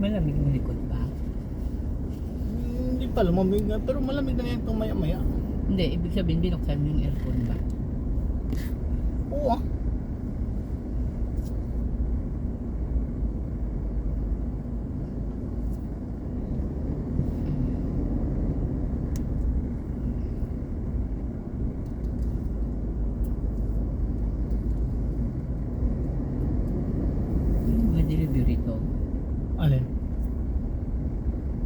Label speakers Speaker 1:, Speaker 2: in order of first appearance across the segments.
Speaker 1: Malamig na likod ba?
Speaker 2: Hindi pa lumamig na, pero malamig na yan itong maya-maya.
Speaker 1: Hindi, ibig sabihin binuksan mo yung aircon ba?
Speaker 2: Oo ah.
Speaker 1: May delivery to.
Speaker 2: Alin?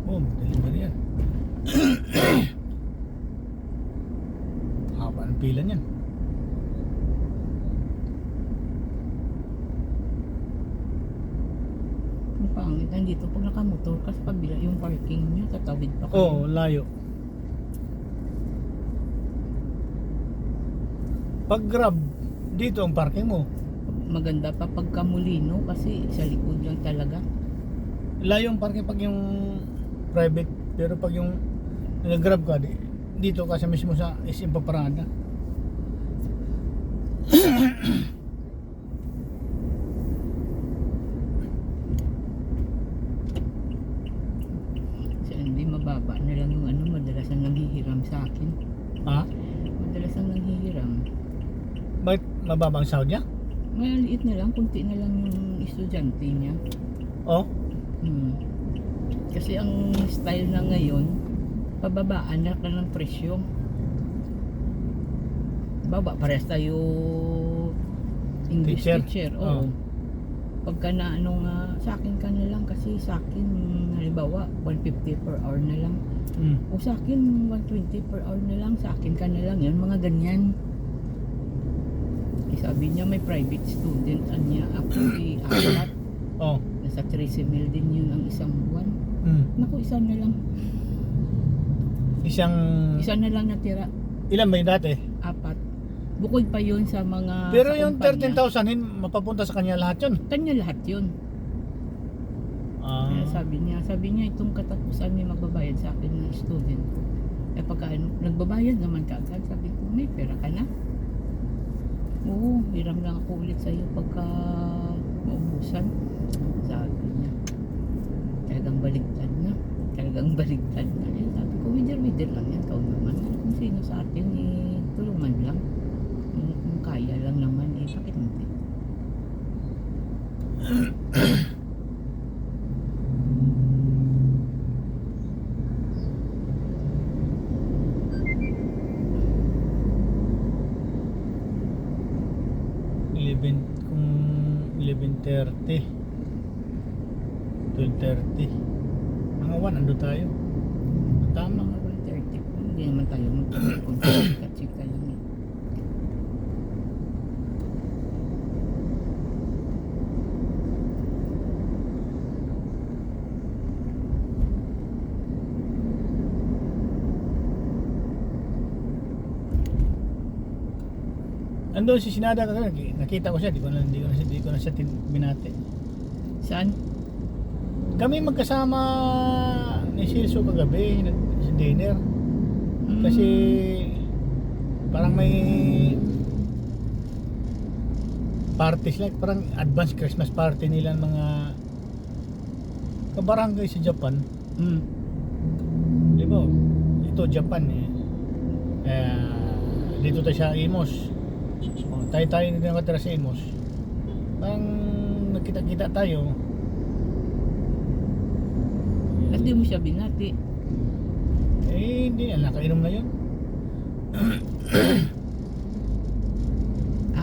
Speaker 2: Oo, delivery yan. Haba ng pila niyan.
Speaker 1: Ang pangit, nandito pag nakamotor ka sa kabila yung parking niya, tatawid pa kayo.
Speaker 2: Oo, layo. Pag Grab, dito ang parking mo.
Speaker 1: Maganda pa pagka Molino kasi sa likod lang talaga.
Speaker 2: Layo ang parking pag yung private, pero pag yung nag-Grab ka, dito ka sa mismo sa SM Paparada.
Speaker 1: Kasi hindi mababa na lang yung ano, madalas ang nanghihiram sa akin.
Speaker 2: Ha?
Speaker 1: Madalas ang nanghihiram.
Speaker 2: Bakit mababa ang sahod niya?
Speaker 1: Maliit na lang, kunti na lang yung estudyante niya.
Speaker 2: Oh?
Speaker 1: Kasi ang style na ngayon, pababaan na ka ng presyo. Baba, parehas tayo English teacher. Oo.
Speaker 2: Oh.
Speaker 1: Pagka na ano nga, sa akin ka na lang kasi sa akin, halimbawa, 150 per hour na lang. O sa akin, 120 per hour na lang, sa akin ka na lang. Yan, mga ganyan. Sabi niya may private student niya ako apat.
Speaker 2: Oh.
Speaker 1: Nasa 13 mil din yun ang isang buwan. Naku, isa na lang. Isa na lang natira.
Speaker 2: Ilan ba yung dati?
Speaker 1: Apat. Bukod pa yun sa mga
Speaker 2: Pero
Speaker 1: sa
Speaker 2: yung
Speaker 1: kumpanya.
Speaker 2: 13,000 mapapunta sa kanya lahat yun.
Speaker 1: Kanya lahat yun. Kaya sabi niya itong katapusan may magbabayad sa akin na student ko. Eh pagka nagbabayad naman kaagad, sabi ko may pera ka na. Oo, hiram lang ako ulit sa'yo pagka maubusan. Sabi niya. Talagang baligtad na. Eh, sabi ko, wider lang yan. Ikaw naman. Kung sino sa atin, tulungan lang. Kung kaya lang naman, bakit hindi?
Speaker 2: Kung 11:30 12:30 mga 1 ando tayo. Tama.
Speaker 1: Mga 1:30 po. Hindi naman tayo magkachika lang eh.
Speaker 2: Andun si Sinada kagabi, nakita ko siya, di ko na siya binati.
Speaker 1: Saan?
Speaker 2: Kami magkasama ni Silso kagabi sa dinner. Kasi parang may parties like parang advanced Christmas party nila mga kabarangay sa Japan. Di ba? Ito Japan eh. Dito tayo sa Imos. Tayo na nakatira sa Imos. Parang nagkita-kita tayo.
Speaker 1: At di mo siya binati.
Speaker 2: Hindi na, nakainom na yun.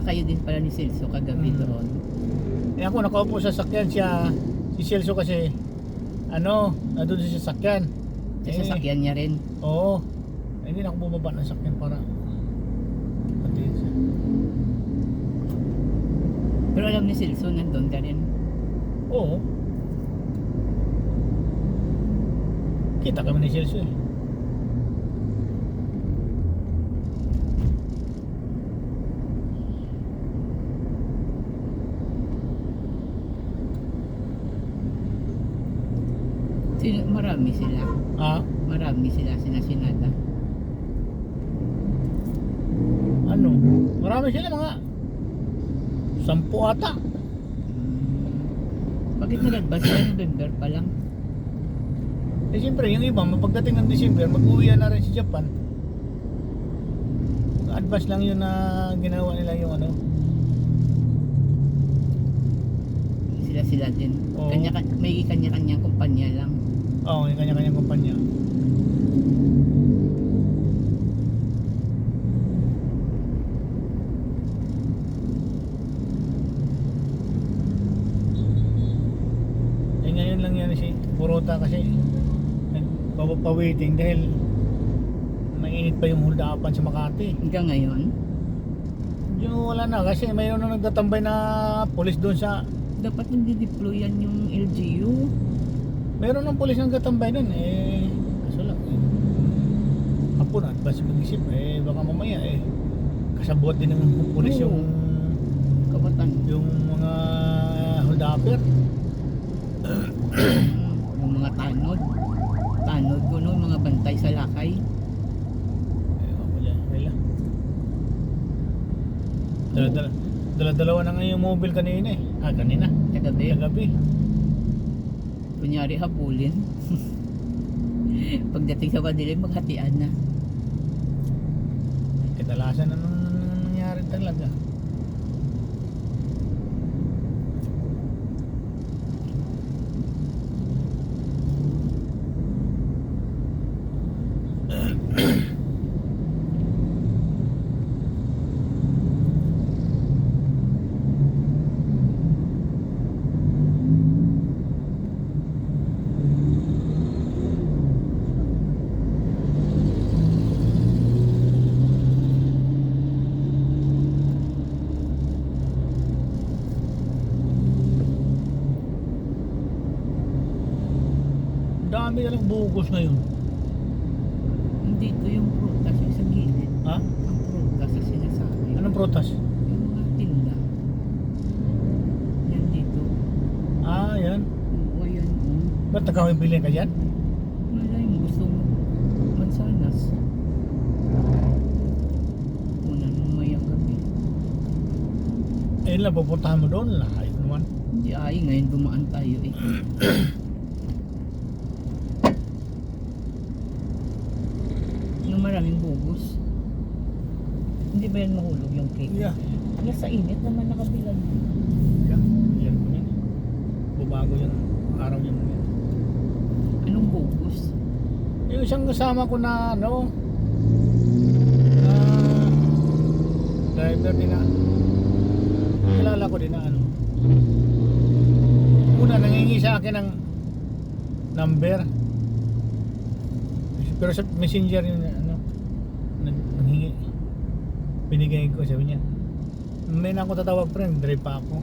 Speaker 1: Kayo din pala ni Celso kagabi doon.
Speaker 2: Ako nakaupo sa sakyan siya. Si Celso kasi nandun sa sakyan.
Speaker 1: Sa sasakyan niya rin.
Speaker 2: Oo. Hindi na ako bumaba ng sakyan para patiin siya.
Speaker 1: Pero alam ni Celso nandun ka rin.
Speaker 2: Oo. Kita kami ni Celso eh.
Speaker 1: Marami sila. Marami sila sinasinada.
Speaker 2: Marami sila mga 10 ata.
Speaker 1: Bakit Bakit nag-advance sila November pa lang?
Speaker 2: Eh siyempre, yung iba, pagdating ng December, mag-uwi na rin sa Japan. Advance lang yun na ginawa nila yung ano.
Speaker 1: Sila din.
Speaker 2: Oo.
Speaker 1: May kanya-kanyang kumpanya lang.
Speaker 2: Oo, yung kanya-kanyang kumpanya. Eh ngayon lang yan si Puruta kasi nagpapawaiting dahil mainit pa yung hold-upan sa Makati.
Speaker 1: Hanggang ngayon,
Speaker 2: Yung wala na kasi mayroon na nagtatambay na pulis doon sa...
Speaker 1: dapat nagdi-deploy yan yung LGU.
Speaker 2: Mayroon ng pulis nang gatambay doon eh... Kaso lang eh... Hapon at basta mag-isip eh baka mamaya eh... Kasabot din ng pulis
Speaker 1: Oo.
Speaker 2: yung...
Speaker 1: Kabatan.
Speaker 2: Yung mga hold-upper.
Speaker 1: Yung mga tanod. Tanod ko no, mga bantay sa lakay.
Speaker 2: Dala-dalawa na nga yung mobile kanina eh. Kanina.
Speaker 1: Kagabi.
Speaker 2: Kagabi.
Speaker 1: Kunyari habulin. Pagdating sa madilim, maghatian na.
Speaker 2: Kadalasan na nangyari talaga. Dami na lang bugos ngayon.
Speaker 1: Dito yung prutas yung sa gilid.
Speaker 2: Ha?
Speaker 1: Ang prutas sa sinasabi.
Speaker 2: Anong protas?
Speaker 1: Yung mga tinda. Yan dito.
Speaker 2: Yan.
Speaker 1: Oo, yan. Oh.
Speaker 2: Ba't nagkakabili ka dyan?
Speaker 1: Malay mo, gusto mo mansanas. Una nung mayang gabi.
Speaker 2: Eh lang, pupuntahan mo doon. Layo naman.
Speaker 1: Hindi ay, ngayon dumaan tayo eh. Yung maraming bugos. Hindi ba yan mahulog yung cake?
Speaker 2: Yeah.
Speaker 1: Nasa init naman nakabilan mo.
Speaker 2: Yan po yan. Bubago yung araw niya mo yan.
Speaker 1: Anong bugos?
Speaker 2: Yung isang kasama ko na ano, na driver din na, kilala ko din na ano. Una nangingi sa akin ng number. Pero sa messenger yun ano, nanghingi. Binigay ko, sabi niya. May na ako tatawag friend, drive pa ako.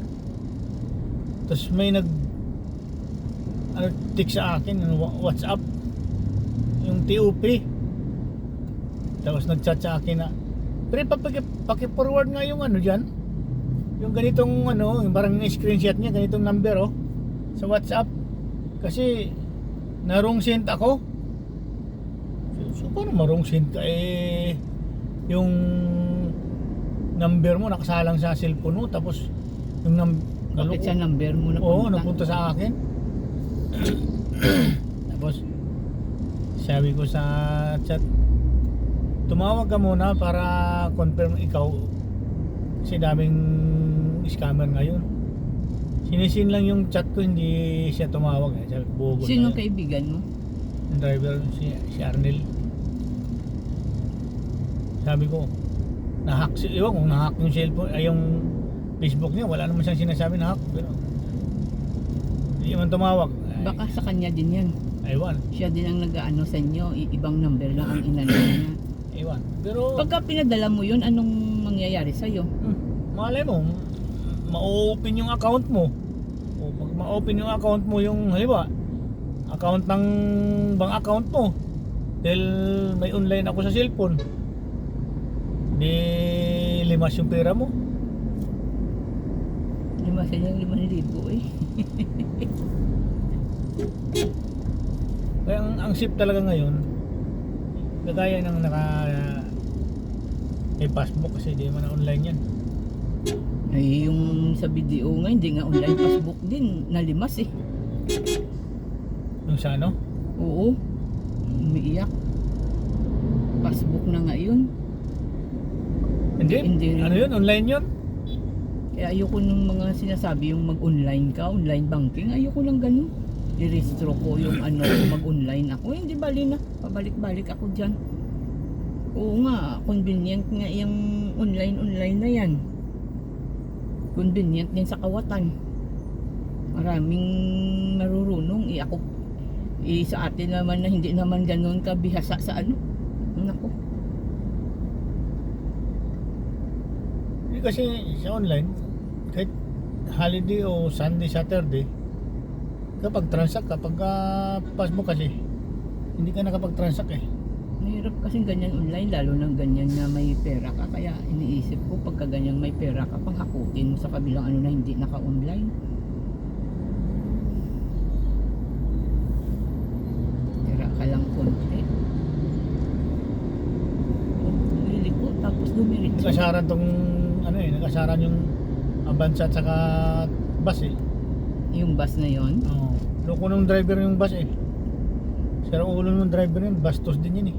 Speaker 2: Tapos may text sa akin, WhatsApp. Yung TUP. Tapos nag-chat sa akin na, pero paki-forward nga yung ano dyan. Yung ganitong ano, yung parang screenshot niya, ganitong number oh. Sa WhatsApp. Kasi, na-wrong sent ako. So paano ma-wrong sent ka eh, yung number mo nakasalang sa cellphone mo, tapos yung
Speaker 1: Bakit sa number mo napunta?
Speaker 2: Oo, napunta sa akin. Tapos sabi ko sa chat, tumawag ka muna para confirm ikaw kasi daming scammer ngayon. Sinisin lang yung chat ko, hindi siya tumawag eh. Sabi, bobo
Speaker 1: Sino
Speaker 2: na yun.
Speaker 1: kaibigan mo?
Speaker 2: Yung driver, si Arnel. Sabi ko, na-hack, iwan kung na-hack yung cellphone, ay yung Facebook niya, wala naman siyang sinasabi na hack, pero hindi man tumawag.
Speaker 1: Baka sa kanya din yan.
Speaker 2: Aywan,
Speaker 1: Siya din ang nag-ano sa inyo, ibang number lang ang inano niya.
Speaker 2: aywan. Pero,
Speaker 1: Pagka pinadala mo yun, anong mangyayari sa'yo?
Speaker 2: malay mo, ma-open yung account mo. O pag ma-open yung account mo, yung halimbawa, account ng bank account mo, dahil may online ako sa cellphone, di limas yung pera mo.
Speaker 1: Limasan yung 5,000 eh.
Speaker 2: Kaya ang safe talaga ngayon, kagaya ng may passbook kasi di man na online yan.
Speaker 1: Ay, yung sa video nga, hindi nga online passbook din, nalimas eh.
Speaker 2: Yung sa ano?
Speaker 1: Oo, umiiyak. Passbook na nga yun.
Speaker 2: Hindi.
Speaker 1: Hindi rin.
Speaker 2: Ano yun? Online yun?
Speaker 1: Kaya ayoko nung mga sinasabi yung mag-online ka, online banking, ayoko lang ganun. I-restro ko yung ano, mag-online ako. Hindi bali na, pabalik-balik ako dyan. Oo nga, convenient nga yung online na yan. Convenient din sa kawatan. Maraming marurunong. Ako, sa atin naman na hindi naman ganun kabihasa sa ano. Nako.
Speaker 2: Hindi kasi sa online, kahit holiday o Sunday, Saturday, kapag transact, kapag passbook kasi, hindi ka nakapag-transact eh.
Speaker 1: Mahirap kasi ganyan online, lalo na ganyan na may pera ka. Kaya iniisip ko, pagka ganyan may pera ka, panghakutin mo sa kabilang ano na hindi naka-online. Pera ka lang konti. Liliko, tapos dumiritso.
Speaker 2: Nakasaran tong, ano eh, nakasaran yung Avanza at saka bus eh.
Speaker 1: Yung bus na yon.
Speaker 2: Oo. Loko nung driver yung bus eh. Sira ulo nung driver yun, bastos din yun eh.